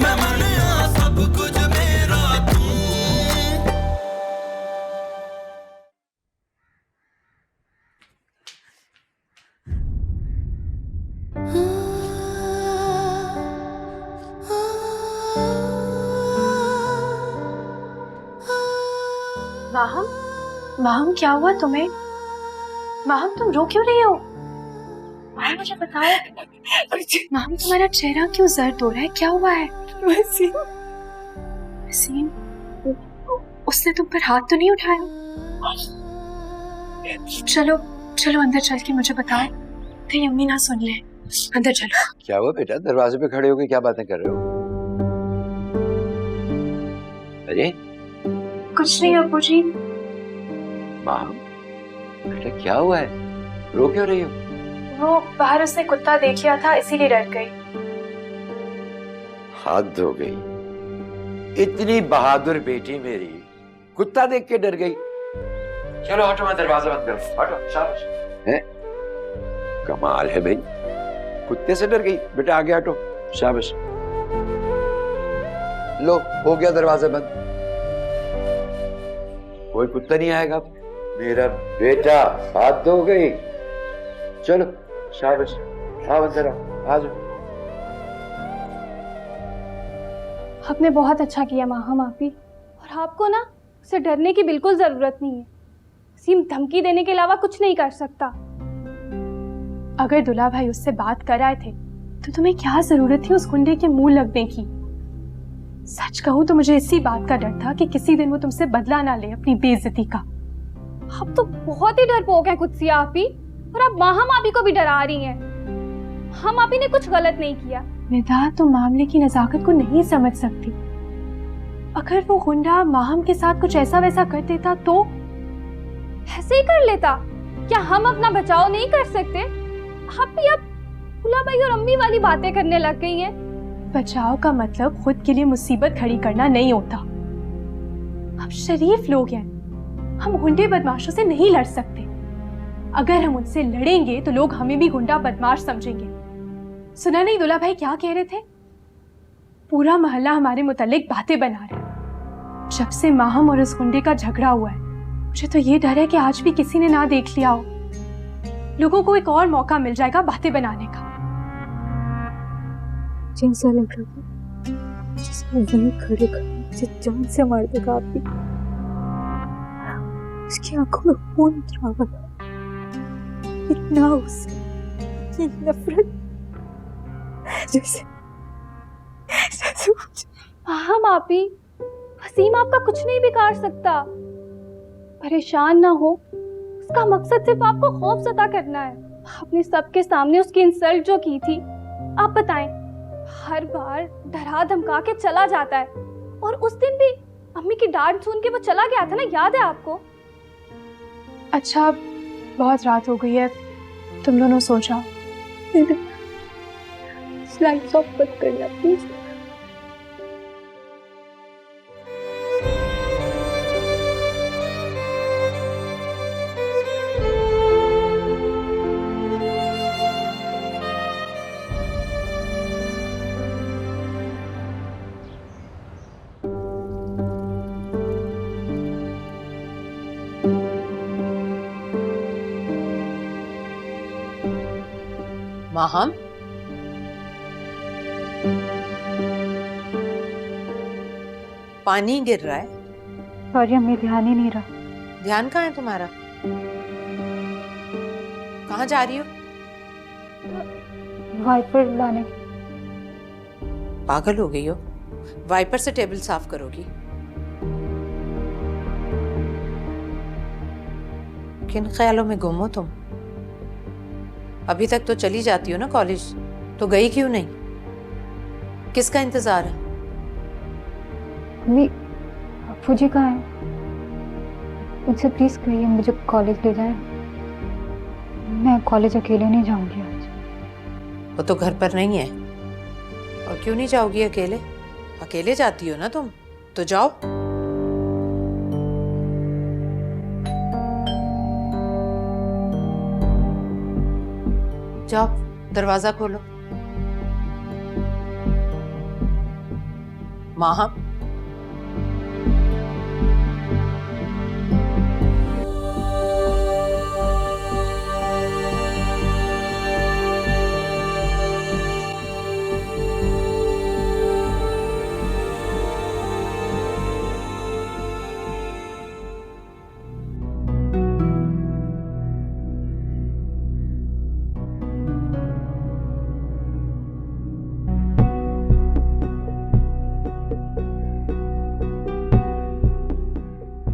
मैं मनिया सब कुछ मेरा तू। माहम, माहम क्या हुआ तुम्हें? माहम तुम रो क्यों रही हो? माहम मुझे बताओ। माहम तुम्हारा चेहरा क्यों जर्द हो रहा है, क्या हुआ है? वसीम, वसीम, उसने तुम पर हाथ तो नहीं उठाया? चलो चलो अंदर चल के मुझे बताओ, कहीं अम्मी ना सुन ले। अंदर चलो। क्या हुआ बेटा, दरवाजे पे खड़े होकर क्या बातें कर रहे हो? अरे कुछ नहीं अब्बू जी। माँ, बेटा क्या हुआ है, रो क्यों रही हो? वो बाहर उसने कुत्ता देख लिया था इसीलिए डर गई। हद हो गई, इतनी बहादुर बेटी मेरी कुत्ता देख के डर गई। चलो हटो, मैं दरवाजा बंद करूं, हटो। शाबाश है, कमाल है भाई, कुत्ते से डर गई। बेटा आगे हटो, शाबाश। लो हो गया दरवाजा बंद, कोई कुत्ता नहीं आएगा। मेरा बेटा हद हो गई। चलो शाबाश, आओ अंदर आ जाओ। आपने बहुत अच्छा किया माहम आपी, और आपको ना उसे डरने की बिल्कुल जरूरत नहीं है। वसीम धमकी देने के अलावा कुछ नहीं कर सकता। अगर दुल्हा भाई उससे बात कर आए थे तो तुम्हें क्या जरूरत थी उस गुंडे के मुंह लगने की? सच कहूं तो मुझे इसी बात का डर था कि किसी दिन वो तुमसे बदला ना ले अपनी बेइज्जती का। आप तो बहुत ही डरपोक हैं कुत्सिया आपी, और आप माहम आपी को भी डरा रही हैं। हम आपी ने कुछ गलत नहीं किया। निदा तुम मामले की नजाकत को नहीं समझ सकती। अगर वो गुंडा माहम के साथ कुछ ऐसा वैसा कर देता तो? ऐसे ही कर लेता? क्या हम अपना बचाव नहीं कर सकते? आप भी अब फूला भाई और अम्मी वाली बातें करने लग गई हैं। बचाव का मतलब खुद के लिए मुसीबत खड़ी करना नहीं होता। हम शरीफ लोग हैं, हम गुंडे बदमाशों से नहीं लड़ सकते। अगर हम उनसे लड़ेंगे तो लोग हमें भी गुंडा बदमाश समझेंगे। सुना नहीं दुल्हा भाई क्या कह रहे थे? पूरा मोहल्ला हमारे मुतालिक बातें बना रहा है। जब से माहम और उस गुंडे का झगड़ा हुआ है, मुझे तो ये डर है कि आज भी किसी ने ना देख लिया हो। लोगों को एक और मौका मिल जाएगा बातें बनाने का। ऐसा लग रहा था जिसमें वहीं खड़े खड़े मुझे जान से मार देगा आप भी। उसकी आंखों में खून उतरा हुआ था, इतना उससे ये नफरत, जैसे हम आपी, वसीम आपका कुछ नहीं बिगाड़ सकता। परेशान ना हो, उसका मकसद सिर्फ आपको खौफज़दा करना है। आपने सबके सामने उसकी इंसल्ट जो की थी, आप बताएं, हर बार डरा धमका के चला जाता है। और उस दिन भी अम्मी की डांट सुन के वो चला गया था ना, याद है आपको? अच्छा बहुत रात हो गई है, तुम दोनों सो जाओ। लाइट्स ऑफ मत करना प्लीज। माहम, पानी गिर रहा है। सॉरी अम्मी, ध्यान ही नहीं रहा। ध्यान कहाँ है तुम्हारा? कहाँ जा रही हो? वाइपर लाने। पागल हो गई हो? वाइपर से टेबल साफ करोगी? किन ख्यालों में गुम हो तुम? अभी तक तो चली जाती हो ना कॉलेज, तो गई क्यों नहीं? किसका इंतजार है? अम्मी, अप्पू जी कहाँ हैं? उनसे प्लीज कहिए मुझे कॉलेज ले जाए। मैं कॉलेज अकेले नहीं जाऊंगी आज। वो तो घर पर नहीं है। और क्यों नहीं जाओगी अकेले? अकेले जाती हो ना तुम, तो जाओ। जाओ, दरवाजा खोलो। माँ हम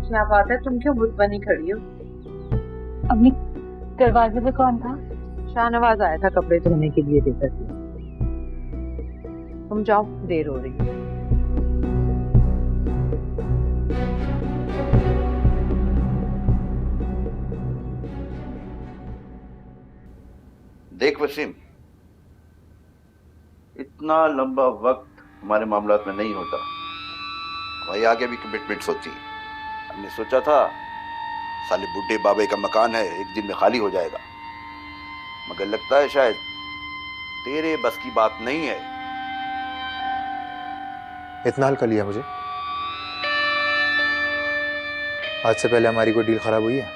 क्या बात है, तुम क्यों बुत बनी खड़ी हो? अम्मी दरवाजे पे कौन था? शाहनवाज आया था कपड़े धोने के लिए देकर के। तुम जाओ, देर हो रही है। देख वसीम, इतना लंबा वक्त हमारे मामलात में नहीं होता। हमारी आगे भी कमिटमेंट्स होती है। हमने सोचा था साले बुड्ढे बाबे का मकान है, एक दिन में खाली हो जाएगा, मगर लगता है शायद तेरे बस की बात नहीं है। इतना हल कर लिया मुझे? आज से पहले हमारी कोई डील खराब हुई है?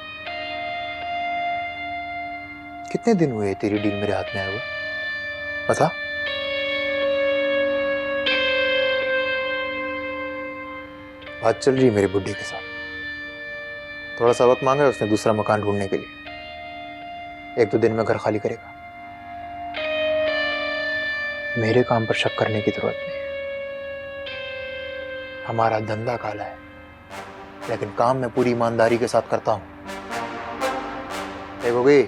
कितने दिन हुए तेरी डील मेरे हाथ में आए हुए? बता। बात चल रही मेरे बुड्ढे के साथ, थोड़ा सा वक्त मांगा उसने दूसरा मकान ढूंढने के लिए। 1-2 दिन में घर खाली करेगा। मेरे काम पर शक करने की जरूरत नहीं है। हमारा धंधा काला है, लेकिन काम मैं पूरी ईमानदारी के साथ करता हूं। देखोगी,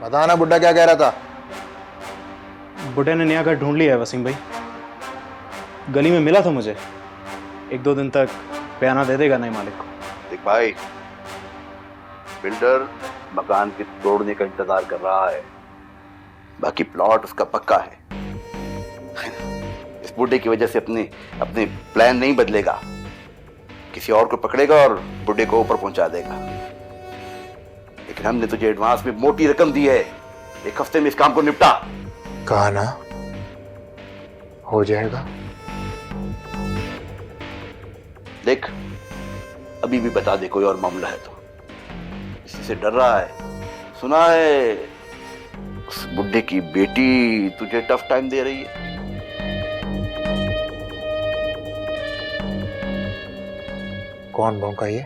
बताना बुड्ढा क्या कह रहा था? बुड्ढे ने नया घर ढूंढ लिया है वसीम भाई। गली में मिला था मुझे। 1-2 दिन तक बयाना दे देगा नए मालिक को। देख भाई, बिल्डर मकान के तोड़ने का इंतजार कर रहा है, बाकी प्लॉट उसका पक्का है। इस बुड्ढे की वजह से अपने प्लान नहीं बदलेगा, किसी और को पकड़ेगा और बुड्ढे को ऊपर पहुंचा देगा। लेकिन हमने तुझे एडवांस में मोटी रकम दी है, 1 हफ्ते में इस काम को निपटा। कहा ना हो जाएगा। देख, अभी भी बता दे कोई और मामला है तो। इसी से डर रहा है। सुना है उस बुड्ढे की बेटी तुझे टफ टाइम दे रही है। कौन भौंका ये?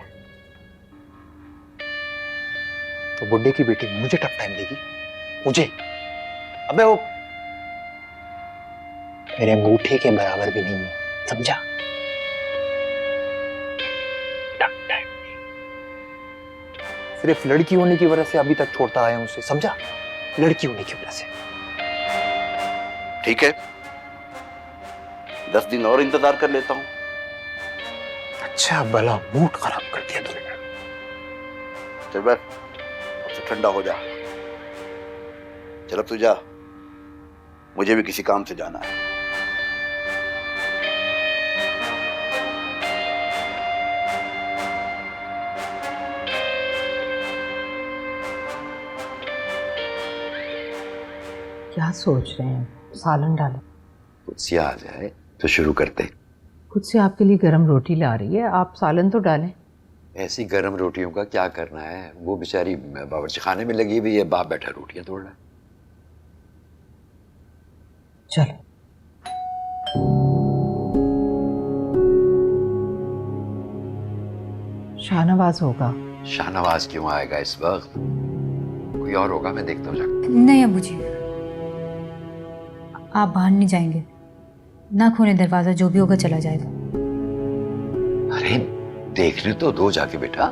तो बुड्ढे की बेटी मुझे टफ टाइम देगी? मुझे? अबे वो मेरे अंगूठे के बराबर भी नहीं है, समझा? टफ टाइम नहीं। सिर्फ लड़की होने की वजह से अभी तक छोड़ता आया हूं उसे, समझा? लड़की होने की वजह से। ठीक है, 10 दिन और इंतजार कर लेता हूं। अच्छा भला मूड खराब कर दिया तूने। चल बैठ, अब तो ठंडा हो जा। चल अब तू जा, मुझे भी किसी काम से जाना है। क्या सोच रहे हैं? सालन डालें? खुद से आ जाए तो शुरू करते हैं। खुद से आपके लिए गरम रोटी ला रही है, आप सालन तो डालें। ऐसी गर्म रोटियों का क्या करना है? वो बेचारी बावर्ची खाने में लगी हुई है, बाप बैठा रोटियां तोड़ रहा है। चलो। शाहनवाज होगा। शाहनवाज क्यों आएगा इस वक्त? कोई और होगा, मैं देखता हूँ जाकर। नहीं अबू जी, आप बाहर नहीं जाएंगे ना, खोले दरवाजा, जो भी होगा चला जाएगा। अरे देखने तो दो जाके बेटा।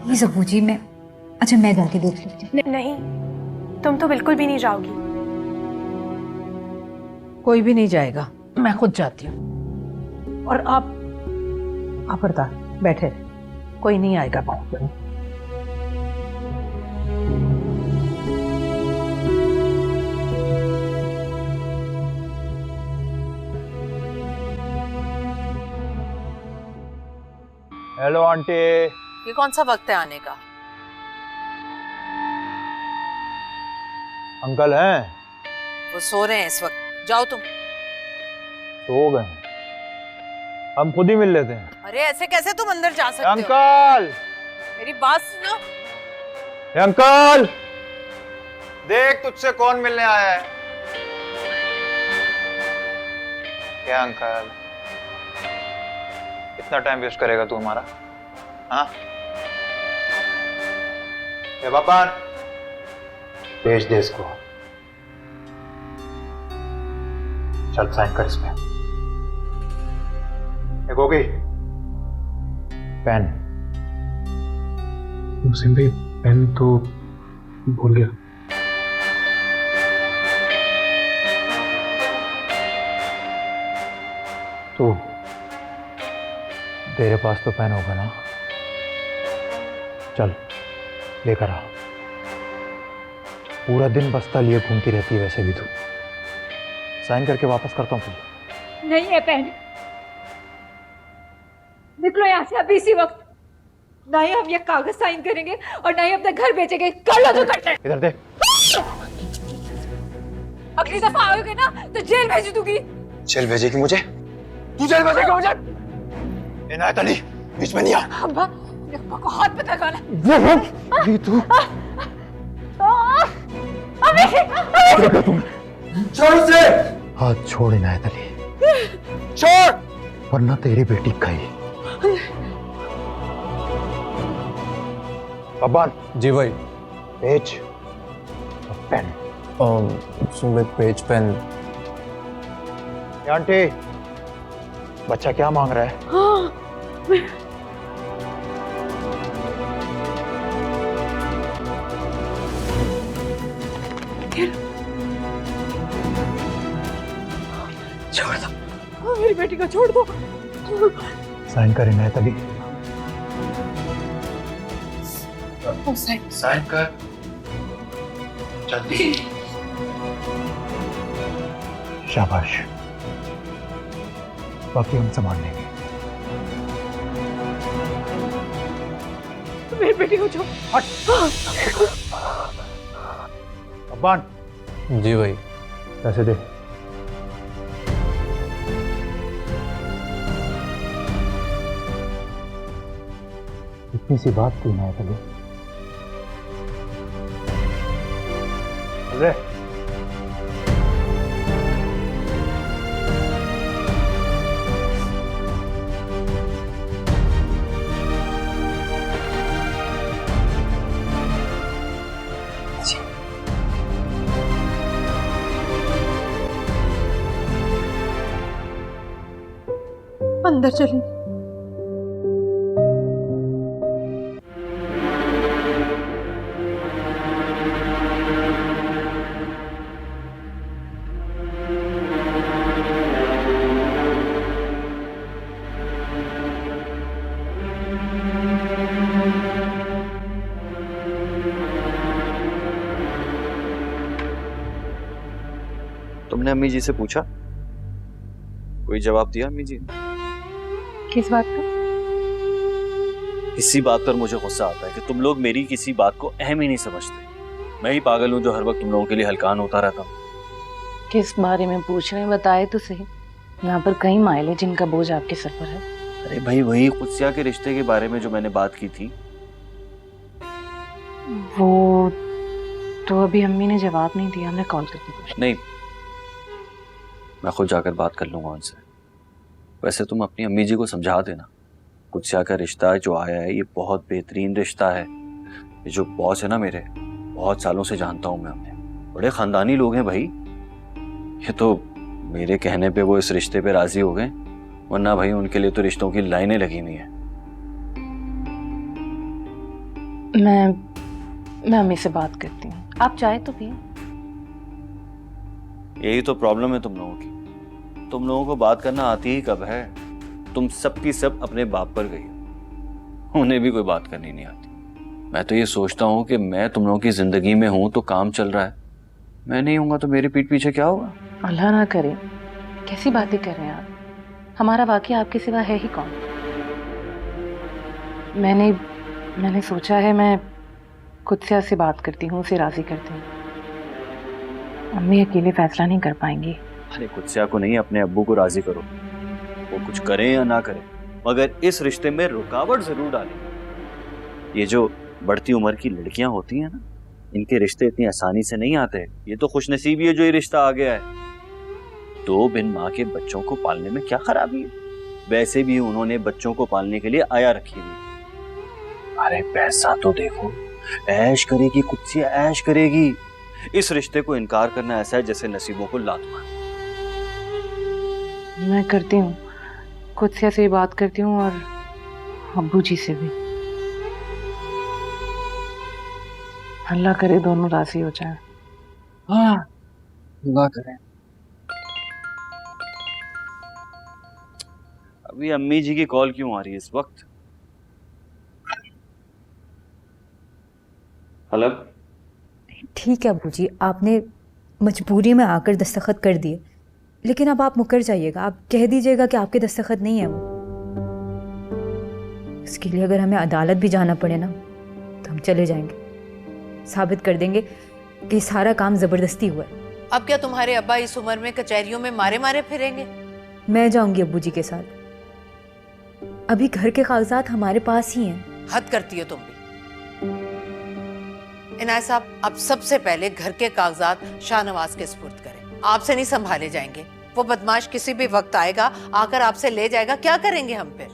प्लीज अबू जी, मैं जाके देख लेती हूँ। नहीं, तुम तो बिल्कुल भी नहीं जाओगी। कोई भी नहीं जाएगा, मैं खुद जाती हूँ। और आप खबरदार बैठे रहे, कोई नहीं आएगा बाहर। Hello aunty. ये कौन सा वक्त है आने का? अंकल हैं? वो सो रहे हैं इस वक्त, जाओ तुम। सो गए? हम खुद ही मिल लेते हैं। अरे ऐसे कैसे तुम अंदर जा सकते हो? अंकल, मेरी बात सुनो। अंकल, देख तुझसे कौन मिलने आया है। क्या अंकल, कितना टाइम वेस्ट करेगा तू हमारा? हाँ, ए बाबा, भेज दे इसको। चल साइन कर इसमें। एक होगी पेन। वसीम भाई पेन तो भूल गया। तो तेरे पास तो पेन होगा ना? चल लेकर आ। पूरा दिन बस्ता लिए घूमती रहती है वैसे भी तू। साइन करके वापस करता हूँ तुझे। नहीं है पेन। निकलो यहाँ से अभी इसी वक्त। ना ही हम ये कागज साइन करेंगे और ना ही अपने घर भेजेंगे। कर लो जो करना है। इधर देख। अगली दफा आओगे ना तो जेल भेज दूंगी। जेल भेजेगी मुझे? तू जेल भेजेगा मुझे? इनायत अली, बीच में नहीं आ। अब्बा, अब्बा को हाथ पे लगाना। ये तू छोड़ से। हाथ छोड़ इनायत अली, छोड़, वरना तेरी बेटी गई। अब्बान। जी भाई। पेज और पेन। Page pen. आंटी, बच्चा क्या मांग रहा है? छोड़ दो मेरी बेटी को, छोड़ दो। साइन कर इनायत अली। साइन कर जल्दी। शाबाश, बाकी हम संभाल लेंगे। मेरी बेटी को छोड़। अब्बान। जी भाई। पैसे दे। इतनी सी बात थी ना पहले। अरे अंदर चलिए। तुमने अम्मी जी से पूछा? कोई जवाब दिया अम्मी जी? किस बात का? इसी बात पर मुझे गुस्सा आता है कि तुम लोग मेरी किसी बात को अहम ही नहीं समझते। मैं ही पागल हूँ जो हर वक्त तुम लोगों के लिए हलकान होता रहता हूँ। किस बारे में पूछ रहे हैं, बताए तो सही। यहाँ पर कई माइल है जिनका बोझ आपके सर पर है। अरे भाई, वही कुत्सिया के रिश्ते के बारे में जो मैंने बात की थी। वो तो अभी अम्मी ने जवाब नहीं दिया, मैं कॉल करके पूछ। नहीं, मैं खुद जाकर बात कर लूंगा उनसे। वैसे तुम अपनी अम्मी जी को समझा देना, कुत्सिया का रिश्ता जो आया है ये बहुत बेहतरीन रिश्ता है। ये जो बॉस है ना मेरे, बहुत सालों से जानता हूँ मैं उन्हें। बड़े खानदानी लोग हैं भाई। ये तो मेरे कहने पे वो इस रिश्ते पे राजी हो गए, वरना भाई उनके लिए तो रिश्तों की लाइनें लगी हुई हैं। मैं अम्मी से बात करती हूँ, आप चाहे तो पिए। यही तो प्रॉब्लम है तुम लोगों की। तुम लोगों को बात करना आती ही कब है? तुम सब की सब अपने बाप पर गई, उन्हें भी कोई बात करनी नहीं आती। मैं तो ये सोचता हूँ कि मैं तुम लोगों की जिंदगी में हूँ तो काम चल रहा है, मैं नहीं हूँगा तो मेरे पीठ पीछे क्या होगा? अल्लाह ना करे, कैसी बातें कर रहे हैं आप? हमारा वाकई आपके सिवा है ही कौन? मैंने सोचा है मैं कुत्सिया से बात करती हूँ, उसे राजी करती हूँ। अम्मी अकेले फैसला नहीं कर पाएंगी। अरे कुत्सिया को नहीं, अपने अब्बू को राजी करो। वो कुछ करें या ना करें, मगर इस रिश्ते में रुकावट जरूर डालें। ये जो बढ़ती उम्र की लड़कियां होती हैं ना, इनके रिश्ते इतनी आसानी से नहीं आते। ये तो खुशनसीबी है जो ये रिश्ता आ गया है। तो बिन माँ के बच्चों को पालने में क्या खराबी है? वैसे भी उन्होंने बच्चों को पालने के लिए आया रखी हुई। अरे पैसा तो देखो, ऐश करेगी, कुछ से ऐश करेगी। इस रिश्ते को इनकार करना ऐसा है जैसे नसीबों को लात मार। मैं करती हूँ, खुद से ही बात करती हूँ और अब्बू जी से भी। अल्लाह करे दोनों राजी हो जाए। हाँ, अल्लाह करे। अभी अम्मी जी की कॉल क्यों आ रही है इस वक्त? हेलो। ठीक है अब्बू जी, आपने मजबूरी में आकर दस्तखत कर दिए, लेकिन अब आप मुकर जाइएगा। आप कह दीजिएगा कि आपके दस्तखत नहीं है वो। इसके लिए अगर हमें अदालत भी जाना पड़े ना तो हम चले जाएंगे, साबित कर देंगे कि सारा काम जबरदस्ती हुआ है। अब क्या तुम्हारे अब्बा इस उम्र में कचहरियों में मारे मारे फिरेंगे? मैं जाऊंगी अब्बू जी के साथ। अभी घर के कागजात हमारे पास ही हैं। हद करती हो तुम भी। इनायत साहब, अब सबसे पहले घर के कागजात शाहनवाज के सुपुर्द करें। आपसे नहीं संभाले जाएंगे। वो बदमाश किसी भी वक्त आएगा, आकर आपसे ले जाएगा। क्या करेंगे हम फिर?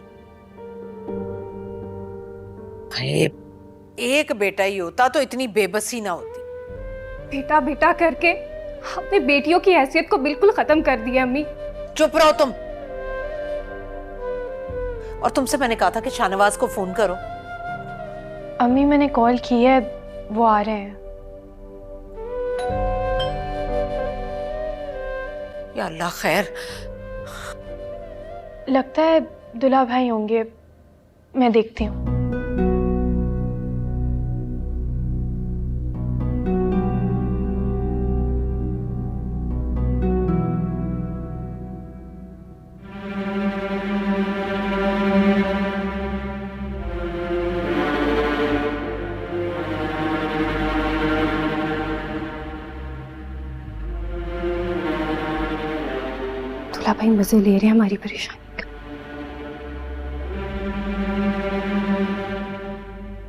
एक बेटा ही होता तो इतनी बेबसी ना होती। बेटा बेटा करके अपने बेटियों की हैसियत को बिल्कुल खत्म कर दिया अम्मी। चुप रहो तुम। और तुमसे मैंने कहा था कि शाहनवाज को फोन करो। अम्मी मैंने कॉल की है, वो आ रहे हैं। या अल्लाह खैर। लगता है दुल्हा भाई होंगे, मैं देखती हूँ। दुल्हा भाई मजे ले रहे हैं हमारी परेशानी का।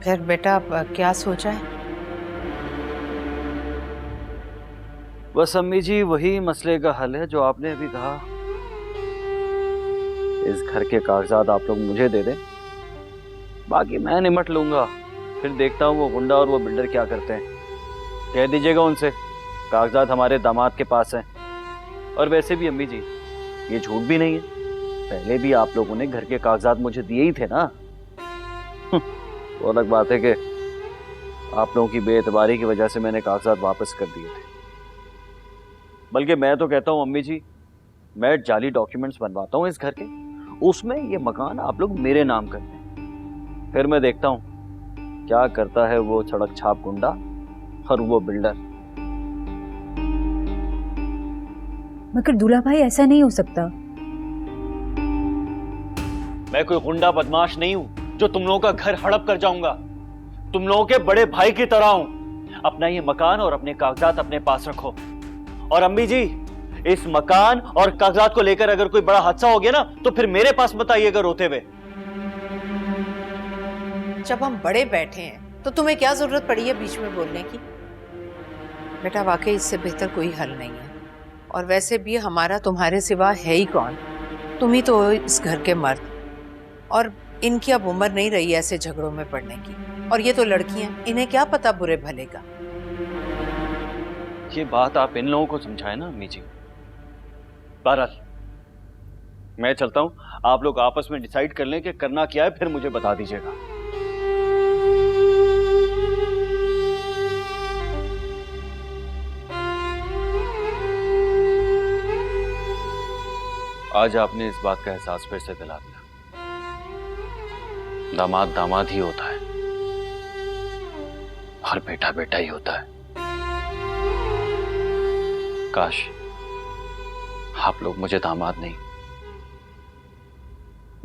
फिर बेटा अब क्या सोचा है? बस अम्मी जी, वही मसले का हल है जो आपने अभी कहा। इस घर के कागजात आप लोग मुझे दे दें, बाकी मैं निमट लूंगा। फिर देखता हूँ वो गुंडा और वो बिल्डर क्या करते हैं। कह दीजिएगा उनसे कागजात हमारे दामाद के पास हैं। और वैसे भी अम्मी जी, ये झूठ भी नहीं है, पहले भी आप लोगों ने घर के कागजात मुझे दिए ही थे ना। वो अलग बात है कि आप लोगों की बेएतबारी की वजह से मैंने कागजात वापस कर दिए थे। बल्कि मैं तो कहता हूँ अम्मी जी, मैं जाली डॉक्यूमेंट्स बनवाता हूँ इस घर के, उसमें ये मकान आप लोग मेरे नाम कर दें। फिर मैं देखता हूँ क्या करता है वो सड़क छाप गुंडा और वो बिल्डर। मगर दूल्हा भाई ऐसा नहीं हो सकता। मैं कोई गुंडा बदमाश नहीं हूं जो तुम लोगों का घर हड़प कर जाऊंगा। तुम लोगों के बड़े भाई की तरह हूं। अपना ये मकान और अपने कागजात अपने पास रखो। और अम्मी जी, इस मकान और कागजात को लेकर अगर कोई बड़ा हादसा हो गया ना तो फिर मेरे पास बताइएगा रोते हुए। जब हम बड़े बैठे हैं तो तुम्हें क्या जरूरत पड़ी है बीच में बोलने की? बेटा वाकई इससे बेहतर कोई हल नहीं है। और वैसे भी हमारा तुम्हारे सिवा है ही कौन? तुम ही तो हो इस घर के मर्द। और इनकी अब उम्र नहीं रही ऐसे झगड़ों में पड़ने की। और ये तो लड़कियां, इन्हें क्या पता बुरे भले का। ये बात आप इन लोगों को समझाए ना अम्मी जी। बहरहाल मैं चलता हूं, आप लोग आपस में डिसाइड कर लें कि करना क्या है, फिर मुझे बता दीजिएगा। आज आपने इस बात का एहसास फिर से दिला दिया, दामाद दामाद ही होता है और बेटा बेटा ही होता है। काश आप लोग मुझे दामाद नहीं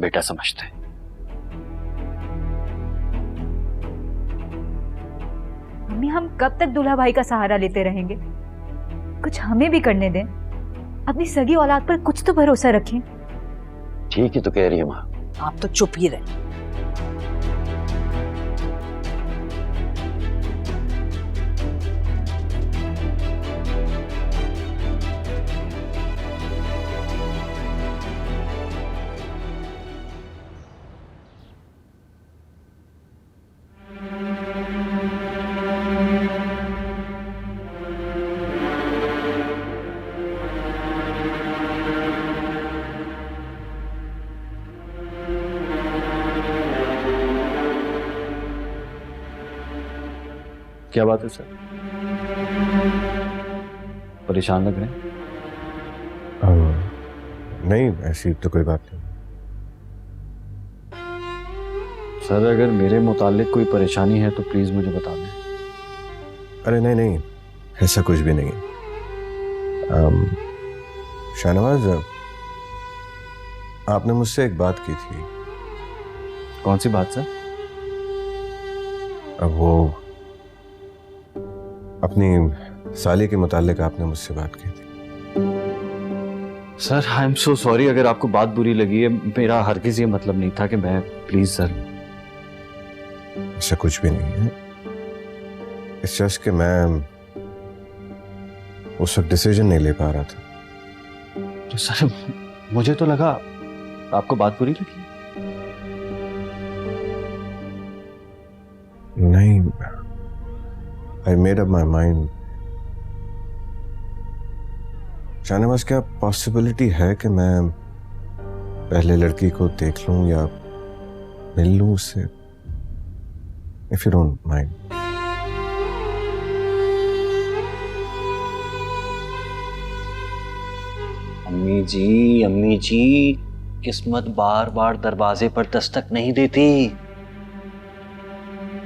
बेटा समझते। मम्मी, हम कब तक दूल्हा भाई का सहारा लेते रहेंगे? कुछ हमें भी करने दें। अपनी सगी औलाद पर कुछ तो भरोसा रखें। ठीक ही तो कह रही है माँ। आप तो चुप ही रहे। क्या बात है सर, परेशान लग रहे हैं? नहीं, ऐसी तो कोई बात नहीं। सर अगर मेरे मुतालिक कोई परेशानी है तो प्लीज मुझे बता दें। अरे नहीं नहीं, ऐसा कुछ भी नहीं। शाहनवाज, आपने मुझसे एक बात की थी। कौन सी बात सर? अब वो अपनी साली के मुतालिक आपने मुझसे बात की थी। Sir I am so sorry अगर आपको बात बुरी लगी है, मेरा हरगिज ये मतलब नहीं था कि मैं, प्लीज सर। ऐसा कुछ भी नहीं है। इट्स जस्ट कि मैं उस वक्त डिसीजन नहीं ले पा रहा था। तो सर मुझे तो लगा आपको बात बुरी लगी। नहीं, I made up my mind। Shahnawaz, क्या पॉसिबिलिटी है कि मैं पहले लड़की को देख लूं या मिल लूं उससे? If you don't mind। अम्मी जी, किस्मत बार बार दरवाजे पर दस्तक नहीं देती।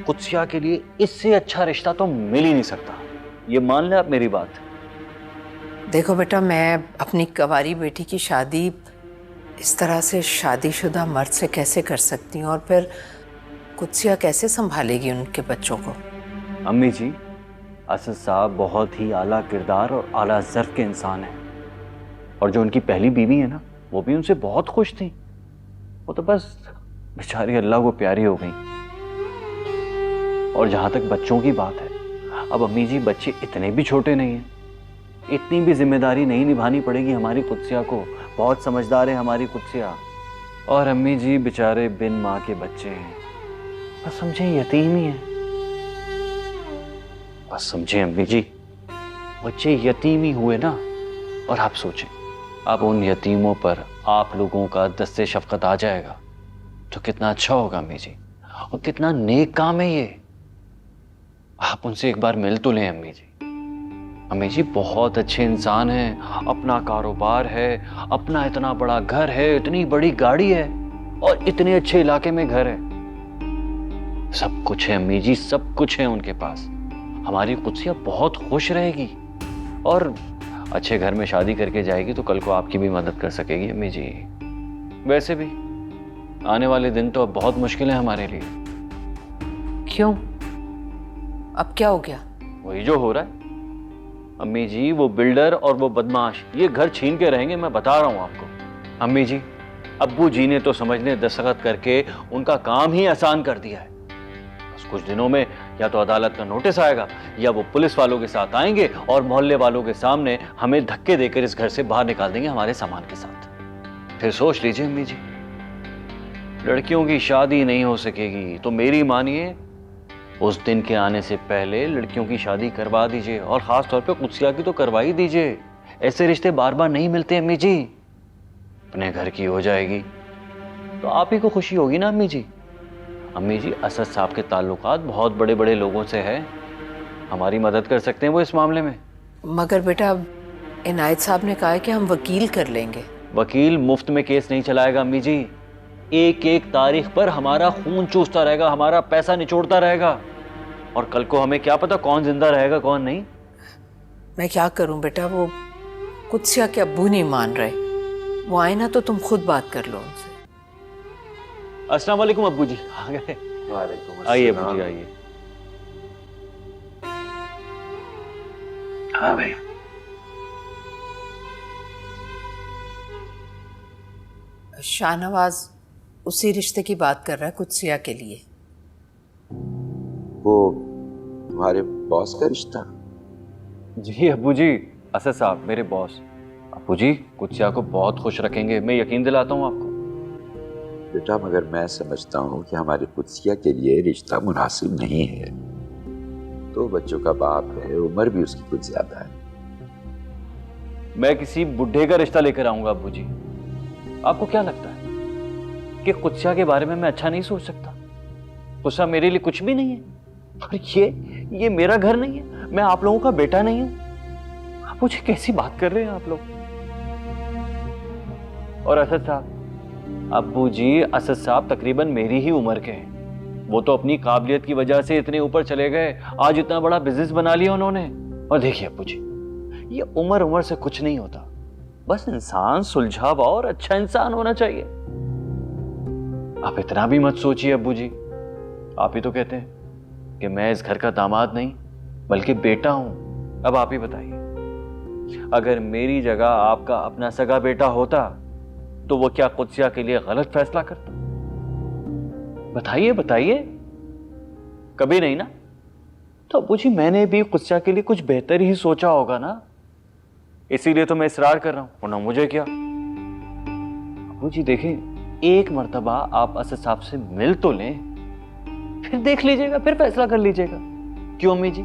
कुत्सिया के लिए इससे अच्छा रिश्ता तो मिल ही नहीं सकता, ये मान ले आप मेरी बात। देखो बेटा, मैं अपनी कंवारी बेटी की शादी इस तरह से शादीशुदा मर्द से कैसे कर सकती हूँ, और फिर कुत्सिया कैसे संभालेगी उनके बच्चों को? अम्मी जी, असद साहब बहुत ही आला किरदार और आला ज़र्फ के इंसान हैं, और जो उनकी पहली बीवी है ना, वो भी उनसे बहुत खुश थी। वो तो बस बेचारी अल्लाह को प्यारी हो गई। और जहां तक बच्चों की बात है, अब अम्मी जी बच्चे इतने भी छोटे नहीं हैं, इतनी भी जिम्मेदारी नहीं निभानी पड़ेगी हमारी कुत्सिया को। बहुत समझदार है हमारी कुत्सिया। और अम्मी जी बेचारे बिन माँ के बच्चे हैं, बस समझे यतीम ही हैं। बस समझे अम्मी जी, बच्चे यतीम ही हुए ना। और आप सोचें, अब उन यतीमों पर आप लोगों का दस्ते शफकत आ जाएगा तो कितना अच्छा होगा अम्मी जी, और कितना नेक काम है ये। आप उनसे एक बार मिल तो लें अम्मी जी। अम्मी जी बहुत अच्छे इंसान हैं, अपना कारोबार है, अपना इतना बड़ा घर है, इतनी बड़ी गाड़ी है, और इतने अच्छे इलाके में घर है। सब कुछ है अम्मी जी, सब कुछ है उनके पास। हमारी कुत्सिया बहुत खुश रहेगी, और अच्छे घर में शादी करके जाएगी तो कल को आपकी भी मदद कर सकेगी अम्मी जी। वैसे भी आने वाले दिन तो अब बहुत मुश्किल है हमारे लिए। क्यों? अब क्या हो गया? वही जो हो रहा है अम्मी जी, वो बिल्डर और वो बदमाश ये घर छीन के रहेंगे, मैं बता रहा हूं आपको। अम्मी जी, अब्बू जी ने तो समझने दस्तखत करके उनका काम ही आसान कर दिया है। बस कुछ दिनों में या तो अदालत का नोटिस आएगा, या वो पुलिस वालों के साथ आएंगे और मोहल्ले वालों के सामने हमें धक्के देकर इस घर से बाहर निकाल देंगे हमारे सामान के साथ। फिर सोच लीजिए अम्मी जी, लड़कियों की शादी नहीं हो सकेगी तो मेरी मानिए, उस दिन के आने से पहले लड़कियों की शादी करवा दीजिए, और खास तौर पे कुत्सिया की तो करवा ही दीजिए। ऐसे रिश्ते बार बार नहीं मिलते अम्मी जी। अपने घर की हो जाएगी तो आप ही को खुशी होगी ना अम्मी जी। अम्मी जी, असद साहब के ताल्लुकात बहुत बड़े बड़े लोगों से है, हमारी मदद कर सकते हैं वो इस मामले में। मगर बेटा, इनायत साहब ने कहा है कि हम वकील कर लेंगे। वकील मुफ्त में केस नहीं चलाएगा अम्मी जी। एक एक तारीख पर हमारा खून चूसता रहेगा, हमारा पैसा निचोड़ता रहेगा, और कल को हमें क्या पता कौन जिंदा रहेगा कौन नहीं। मैं क्या करूं बेटा, वो कुत्सिया के अब्बू नहीं मान रहे। वो आए ना तो तुम खुद बात कर लो उनसे। अस्सलाम वालेकुम अब्बू जी। आ गए? आइए अब्बू जी, आइए। हाँ भाई, शाहनवाज उसी रिश्ते की बात कर रहा है कुत्सिया के लिए। वो तुम्हारे बॉस का रिश्ता? जी अब्बू जी, असद साहब मेरे बॉस। अब्बू जी कुत्सिया को बहुत खुश रखेंगे, मैं यकीन दिलाता हूँ आपको। बेटा मगर मैं समझता हूँ कि हमारी कुत्सिया के लिए रिश्ता मुनासिब नहीं है। तो बच्चों का बाप है, उम्र भी उसकी कुछ ज्यादा है। मैं किसी बुढ़े का रिश्ता लेकर आऊंगा अब्बू जी। आपको क्या लगता है कि कुत्सिया के बारे में मैं अच्छा नहीं सोच सकता? कुत्सिया मेरे लिए कुछ भी नहीं है। और ये मेरा घर नहीं है, मैं आप लोगों का बेटा नहीं हूं। आप मुझे कैसी बात कर रहे हैं आप लोग? और असद साहब, अब्बू जी असद साहब तकरीबन मेरी ही उम्र के हैं। वो तो अपनी काबिलियत की वजह से इतने ऊपर चले गए, आज इतना बड़ा बिजनेस बना लिया उन्होंने। और देखिए अब्बू जी, ये उम्र से कुछ नहीं होता, बस इंसान सुलझा हुआ और अच्छा इंसान होना चाहिए। आप इतना भी मत सोचिए अब्बू जी। आप ही तो कहते हैं कि मैं इस घर का दामाद नहीं बल्कि बेटा हूं। अब आप ही बताइए, अगर मेरी जगह आपका अपना सगा बेटा होता तो वो क्या कुत्सिया के लिए गलत फैसला करता? बताइए बताइए। कभी नहीं ना? तो अब्बू जी मैंने भी कुत्सिया के लिए कुछ बेहतर ही सोचा होगा ना, इसीलिए तो मैं इसरार कर रहा हूं, वरना मुझे क्या। अब्बू जी देखें, एक मर्तबा आप असद साहब से मिल तो लें, फिर देख लीजिएगा, फिर फैसला कर लीजिएगा। क्यों अम्मी जी?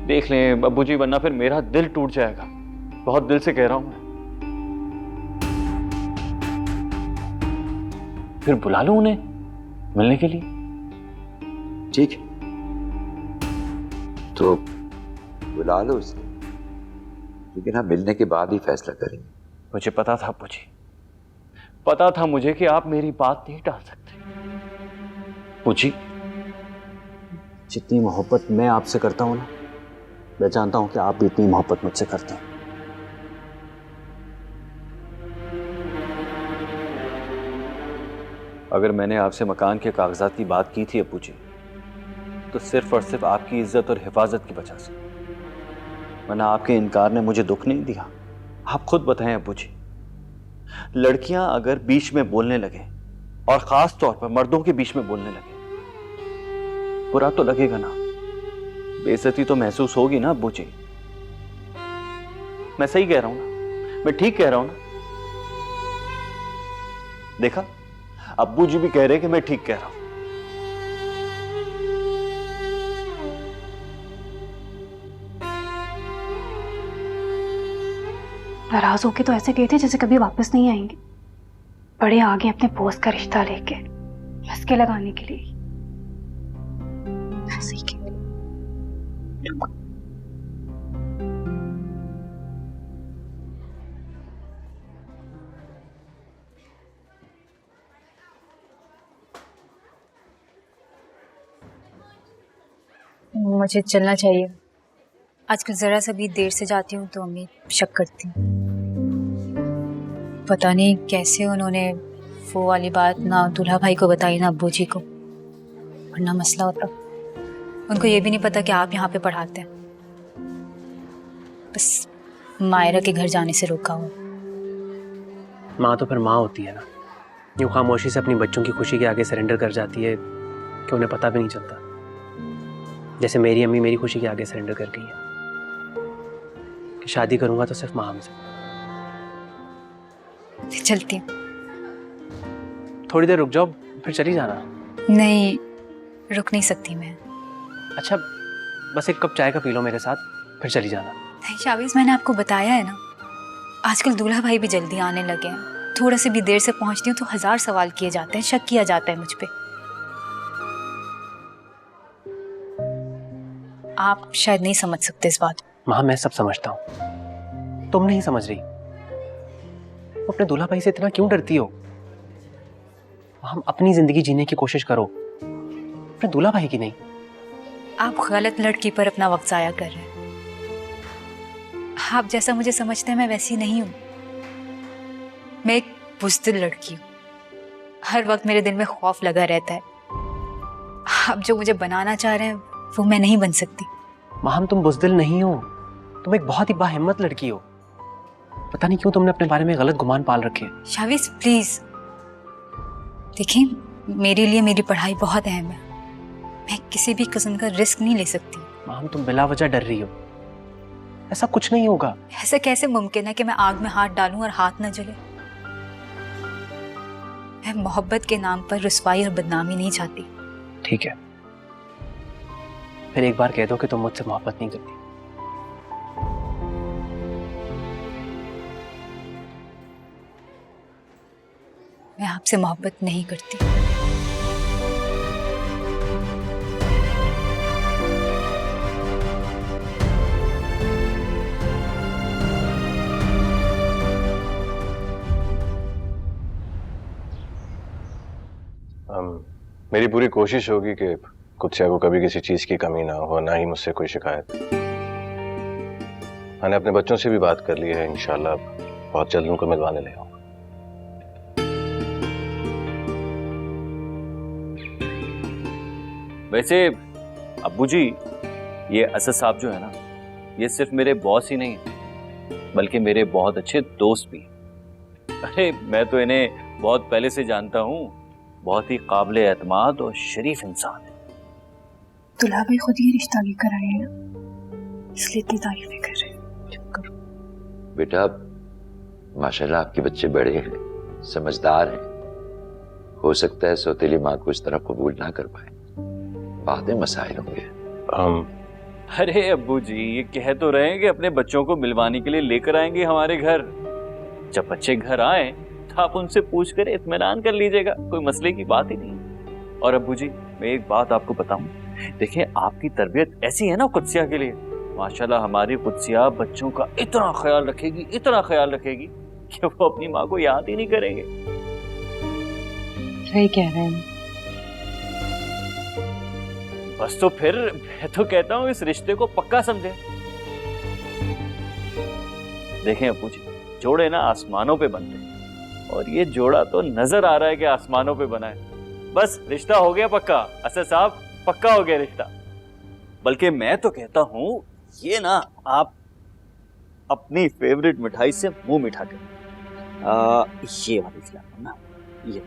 देख लें अब्बू जी, वरना फिर मेरा दिल टूट जाएगा। बहुत दिल से कह रहा हूं मैं। फिर बुला लूं उन्हें मिलने के लिए। ठीक है, तो बुला लो उसे, लेकिन हम मिलने के बाद ही फैसला करेंगे। मुझे पता था अब्बू जी, पता था मुझे कि आप मेरी बात नहीं टाल सकते। अब्बू जी, जितनी मोहब्बत मैं आपसे करता हूं ना, मैं जानता हूं कि आप भी इतनी मोहब्बत मुझसे करते हैं। अगर मैंने आपसे मकान के कागजात की बात की थी अब्बू जी, तो सिर्फ और सिर्फ आपकी इज्जत और हिफाजत की वजह से, वरना आपके इनकार ने मुझे दुख नहीं दिया। आप खुद बताएं अब्बू जी, लड़कियां अगर बीच में बोलने लगे, और खास तौर पर मर्दों के बीच में बोलने लगे, बुरा तो लगेगा ना, बेइज्जती तो महसूस होगी ना अब्बू जी। मैं सही कह रहा हूं ना? मैं ठीक कह रहा हूं ना? देखा, अब्बू जी भी कह रहे कि मैं ठीक कह रहा हूं। नाराज होके तो ऐसे गए थे जैसे कभी वापस नहीं आएंगे। बड़े आगे अपने पोस्ट का रिश्ता लेके मस्के लगाने के लिए। ऐसे ही के। मुझे चलना चाहिए। आजकल ज़रा सा भी देर से जाती हूँ तो अम्मी शक करती हूँ। पता नहीं कैसे उन्होंने वो वाली बात ना दूल्हा भाई को बताई ना अब्बू जी को, वरना मसला होता। उनको ये भी नहीं पता कि आप यहाँ पे पढ़ाते हैं। बस मायरा के घर जाने से रोका हूँ। माँ तो फिर माँ होती है ना, यूँ खामोशी से अपनी बच्चों की खुशी के आगे सरेंडर कर जाती है कि उन्हें पता भी नहीं चलता। जैसे मेरी अम्मी मेरी खुशी के आगे सरेंडर कर गई है कि शादी करूंगा तो सिर्फ माँ हमसे। चलती हूँ। थोड़ी देर रुक जाओ, फिर चली जाना। नहीं, रुक नहीं सकती मैं। अच्छा, बस एक कप चाय का पी लो मेरे साथ, फिर चली जाना। नहीं शावीज, मैंने आपको बताया है ना, आजकल दूल्हा भाई भी जल्दी आने लगे हैं। थोड़ा से भी देर से पहुंचती हूँ तो 1000 सवाल किए जाते हैं, शक किया जाता है मुझ पे। आप शायद नहीं समझ सकते इस बात। माँ मैं सब समझता हूँ, तुम नहीं समझ रही। अपने दूल्हा भाई से इतना क्यों डरती हो? हम अपनी जिंदगी जीने की कोशिश करो, अपने दूल्हा भाई की नहीं। आप गलत लड़की पर अपना वक्त जाया कर रहे हैं। आप जैसा मुझे समझते हैं मैं वैसी नहीं हूं। मैं एक बुज़दिल लड़की हूं। हर वक्त मेरे दिल में खौफ लगा रहता है। आप जो मुझे बनाना चाह रहे हैं वो मैं नहीं बन सकती। माँ तुम बुज़दिल नहीं हो, तुम एक बहुत ही बाहिम्मत लड़की हो। पता नहीं क्यों तुमने अपने बारे में गलत गुमान पाल रखे हैं। शाविस प्लीज, देखिए मेरे लिए मेरी पढ़ाई बहुत अहम है। मैं किसी भी किस्म का रिस्क नहीं ले सकती। माम तुम बिला वजह डर रही हो, ऐसा कुछ नहीं होगा। ऐसा कैसे मुमकिन है कि मैं आग में हाथ डालूं और हाथ न जले? मैं मोहब्बत के नाम पर रुसवाई और बदनामी नहीं चाहती। ठीक है, फिर एक बार कह दो कि तुम मुझसे मोहब्बत नहीं करती। मैं आपसे मोहब्बत नहीं करती। मेरी पूरी कोशिश होगी कि कुत्सिया को कभी किसी चीज की कमी ना हो, ना ही मुझसे कोई शिकायत। मैंने अपने बच्चों से भी बात कर ली है, इंशाल्लाह बहुत जल्द उनको मिलवाने ले आऊंगा। वैसे अब्बू जी, ये असद साहब जो है ना, ये सिर्फ मेरे बॉस ही नहीं है बल्कि मेरे बहुत अच्छे दोस्त भी। अरे मैं तो इन्हें बहुत पहले से जानता हूँ, बहुत ही काबिल एतमाद और शरीफ इंसान है। दुल्हा भाई खुद ही रिश्ता लेकर आए हैं ना, इसलिए इतनी तारीफें कर रहे हैं। चुप करो बेटा, माशाल्लाह आपके बच्चे बड़े हैं, समझदार हैं। हो सकता है सौतेली माँ को इस तरह कबूल ना कर पाए, बाद में मसाइल होंगे। अरे अब्बू जी, ये कह तो रहे हैं कि अपने बच्चों को मिलवाने के लिए लेकर आएंगे हमारे घर। जब बच्चे घर आए तो आप उनसे पूछ कर इत्मीनान कर लीजिएगा, कोई मसले की बात ही नहीं। और अब्बू जी, मैं एक बात आपको बताऊं, देखिए आपकी तरबियत ऐसी है ना कुत्सिया के लिए, माशाल्लाह हमारी कुत्सिया बच्चों का इतना ख्याल रखेगी, इतना ख्याल रखेगी कि वो अपनी माँ को याद ही नहीं करेंगे। सही कह रहे हैं। बस तो फिर मैं तो कहता हूँ इस रिश्ते को पक्का समझे। देखें अब्बू जी, जोड़े ना आसमानों पे बनते हैं, और ये जोड़ा तो नजर आ रहा है कि आसमानों पे बना है। बस रिश्ता हो गया पक्का, असद साहब पक्का हो गया रिश्ता। बल्कि मैं तो कहता हूँ ये ना आप अपनी फेवरेट मिठाई से मुंह मिठा कर ये वाली खिलाना ना, ये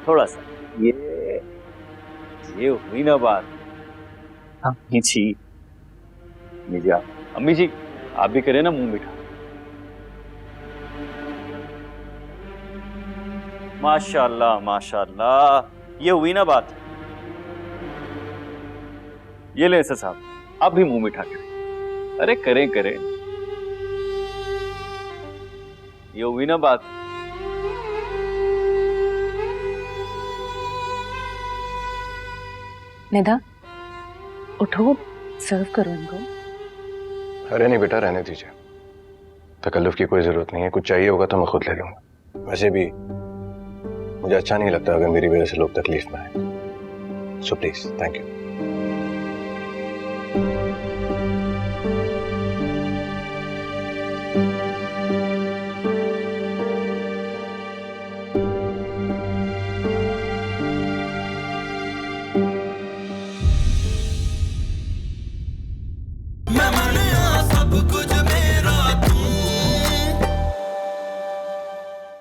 थोड़ा सा, ये हुई ना बात। अम्मी जी, अम्मी जी आप भी करें ना मुंह मीठा। माशाल्लाह माशाल्लाह, ये हुई ना बात। ये ले सर साहब, आप भी मुंह मीठा करें। अरे करें करें, ये हुई ना बात। निदा उठो, सर्व करो इनको। अरे नहीं बेटा, रहने दीजिए, तकल्लुफ की कोई जरूरत नहीं है। कुछ चाहिए होगा तो मैं खुद ले लूंगा। वैसे भी मुझे अच्छा नहीं लगता अगर मेरी वजह से लोग तकलीफ में आए। So please, thank you.